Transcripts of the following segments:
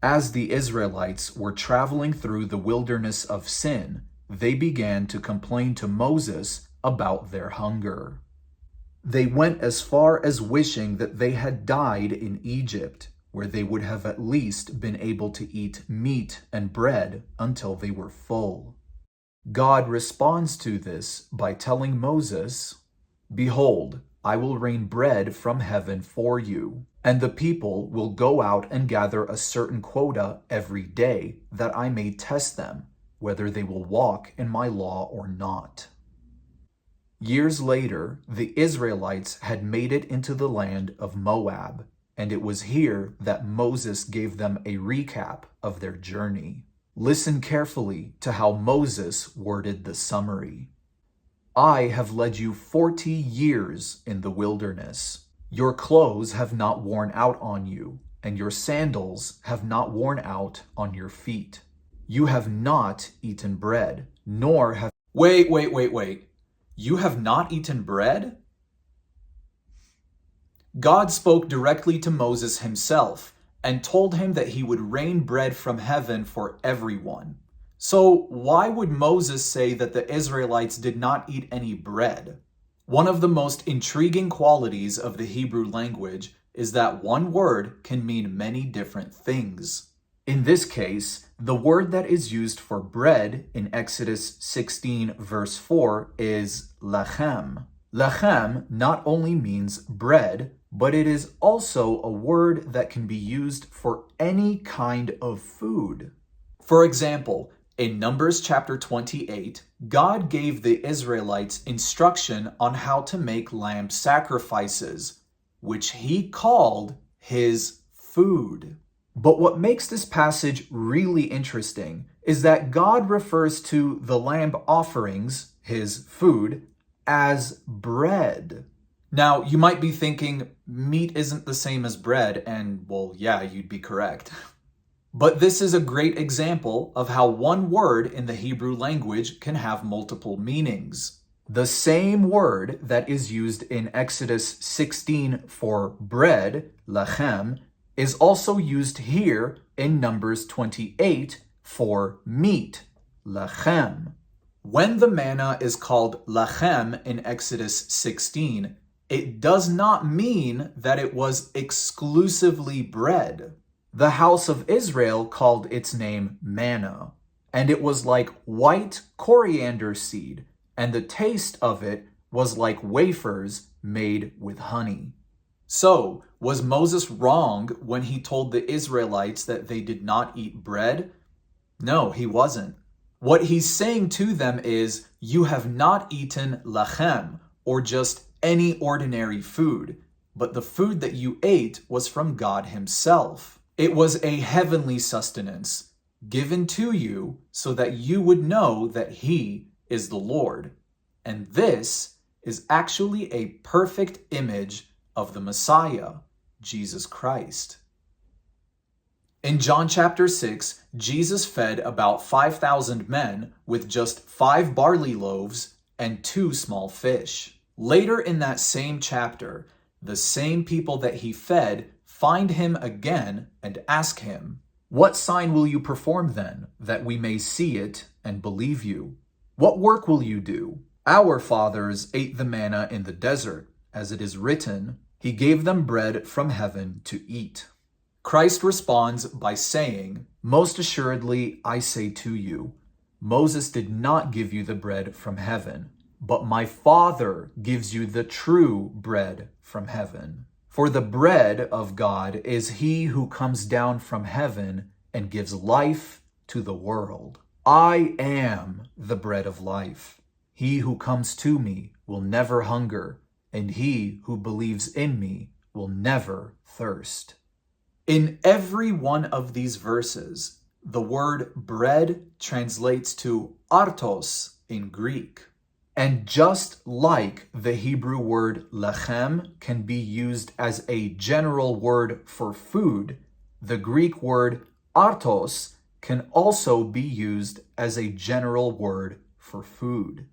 As the Israelites were traveling through the wilderness of sin, they began to complain to Moses about their hunger. They went as far as wishing that they had died in Egypt, where they would have at least been able to eat meat and bread until they were full. God responds to this by telling Moses, "Behold, I will rain bread from heaven for you, and the people will go out and gather a certain quota every day, that I may test them, whether they will walk in my law or not." Years later, the Israelites had made it into the land of Moab, and it was here that Moses gave them a recap of their journey. Listen carefully to how Moses worded the summary. "I have led you 40 years in the wilderness. Your clothes have not worn out on you, and your sandals have not worn out on your feet. You have not eaten bread, nor have..." Wait. You have not eaten bread? God spoke directly to Moses himself and told him that he would rain bread from heaven for everyone. So why would Moses say that the Israelites did not eat any bread? One of the most intriguing qualities of the Hebrew language is that one word can mean many different things. In this case, the word that is used for bread in Exodus 16 verse 4 is lechem. Lechem not only means bread, but it is also a word that can be used for any kind of food. For example, in Numbers chapter 28, God gave the Israelites instruction on how to make lamb sacrifices, which he called his food. But what makes this passage really interesting is that God refers to the lamb offerings, his food, as bread. Now, you might be thinking, meat isn't the same as bread, and well, yeah, you'd be correct. But this is a great example of how one word in the Hebrew language can have multiple meanings. The same word that is used in Exodus 16 for bread, lechem, is also used here in Numbers 28 for meat, lechem. When the manna is called lechem in Exodus 16, it does not mean that it was exclusively bread. The house of Israel called its name manna, and it was like white coriander seed, and the taste of it was like wafers made with honey. So, was Moses wrong when he told the Israelites that they did not eat bread? No, he wasn't. What he's saying to them is, you have not eaten lechem, or just any ordinary food, but the food that you ate was from God himself. It was a heavenly sustenance given to you so that you would know that he is the Lord. And this is actually a perfect image of the Messiah, Jesus Christ. In John chapter 6, Jesus fed about 5,000 men with just 5 barley loaves and 2 small fish. Later in that same chapter, the same people that he fed find him again and ask him, "What sign will you perform then, that we may see it and believe you? What work will you do? Our fathers ate the manna in the desert, as it is written, he gave them bread from heaven to eat." Christ responds by saying, "Most assuredly, I say to you, Moses did not give you the bread from heaven, but my Father gives you the true bread from heaven. For the bread of God is he who comes down from heaven and gives life to the world. I am the bread of life. He who comes to me will never hunger, and he who believes in me will never thirst." In every one of these verses, the word bread translates to artos in Greek. And just like the Hebrew word lechem can be used as a general word for food, the Greek word artos can also be used as a general word for food.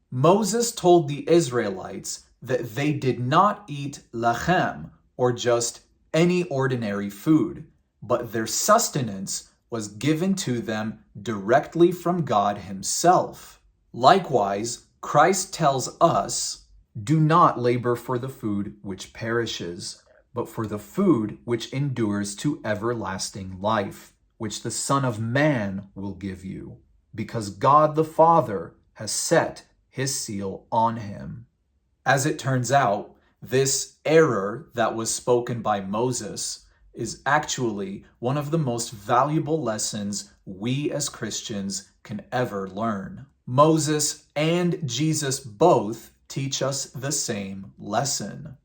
Moses told the Israelites that they did not eat lechem, or just any ordinary food, but their sustenance was given to them directly from God Himself. Likewise, Christ tells us, "Do not labor for the food which perishes, but for the food which endures to everlasting life, which the Son of Man will give you, because God the Father has set His seal on Him." As it turns out, this error that was spoken by Moses is actually one of the most valuable lessons we as Christians can ever learn. Moses and Jesus both teach us the same lesson.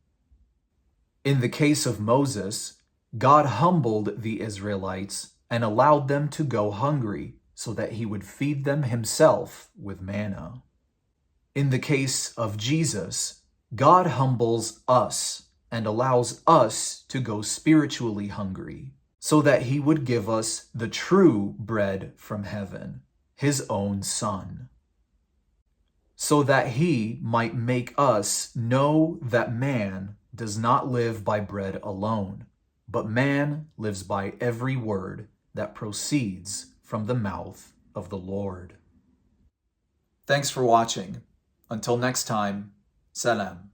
In the case of Moses, God humbled the Israelites and allowed them to go hungry so that He would feed them Himself with manna. In the case of Jesus, God humbles us and allows us to go spiritually hungry so that He would give us the true bread from heaven, His own Son, so that He might make us know that man does not live by bread alone, but man lives by every word that proceeds from the mouth of the Lord. Thanks for watching. Until next time, salam.